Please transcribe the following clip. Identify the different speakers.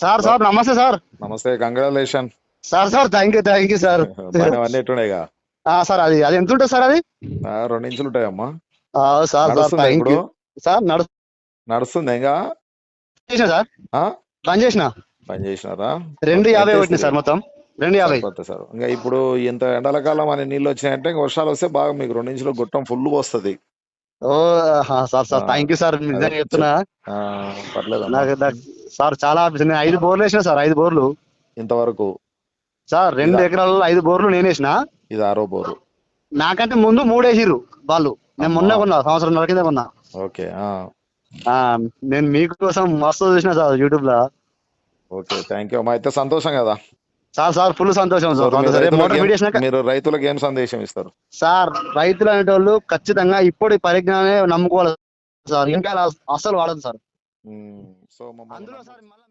Speaker 1: Sir
Speaker 2: hello
Speaker 1: sir నమస్తే sir.
Speaker 2: నమస్తే, congratulation.
Speaker 1: Sir thank you sir.
Speaker 2: బాగానే అన్నీ ఎట్టున్నాయిగా?
Speaker 1: సార్ అది అది ఎంత ఉంటుంది సార్ అది?
Speaker 2: 2 ఇంచులు ఉంటాయమ్మా.
Speaker 1: సార్
Speaker 2: నడుస్తుందా
Speaker 1: థ్యాంక్
Speaker 2: ఇప్పుడు?
Speaker 1: You sir.
Speaker 2: నడుస్తుంది ఇంకా?
Speaker 1: చేసిన సార్,
Speaker 2: ఆ?
Speaker 1: బంద్ చేసిన.
Speaker 2: పని చేసినారా?
Speaker 1: 250
Speaker 2: ఎంత
Speaker 1: కొట్టిన
Speaker 2: వేస్తుంది?
Speaker 1: సార్, మొత్తం 250.
Speaker 2: సరిపోతుంది సార్. ఇంకా ఇప్పుడు ఇంత ఎండల కాలం అని నీళ్ళు వచ్చినాయంటే ఇంకా వర్షాలు వస్తే బాగా మీకు 2 ఇంచులు గుట్టం ఫుల్ వస్తుంది.
Speaker 1: ఓ సార్ థ్యాంక్ యూ సార్,
Speaker 2: అదే
Speaker 1: నిజంగా చెప్తున్నా.
Speaker 2: పర్లేదమ్మా.
Speaker 1: సార్ చాలా నేను 5 బోర్లు వేసిన సార్, 5 బోర్లు
Speaker 2: ఇంతవరకు
Speaker 1: సార్. 2
Speaker 2: ఇదా
Speaker 1: ఎకరాలలో 5 బోర్లు నేను వేసిన.
Speaker 2: ఇది 6వ బోరు.
Speaker 1: నాకంటే ముందు 3 వేసిర్రు వాళ్ళు. నేను
Speaker 2: అమ్మా.
Speaker 1: మొన్న కొన్నా, సంవత్సరంన్నర కింద కొన్నా.
Speaker 2: ఓకే.
Speaker 1: నేను మీకోసం మస్తు చూసిన సార్ యూట్యూబ్ లో.
Speaker 2: ఓకే, థ్యాంక్ యూ అమ్మా. అయితే సంతోషం కదా?
Speaker 1: సార్ ఫుల్ సంతోషం సార్.
Speaker 2: మీరు రైతులకు ఏం సందేశం ఇస్తారు
Speaker 1: సార్, రైతులు అనేటోళ్ళు ఖచ్చితంగా ఇప్పుడు పరిజ్ఞానాన్ని నమ్ముకోవాలి సార్. ఇంకా అసలు వాడదు సార్.
Speaker 2: సో మమ్మల్ని
Speaker 1: అందులో సార్ మళ్ళీ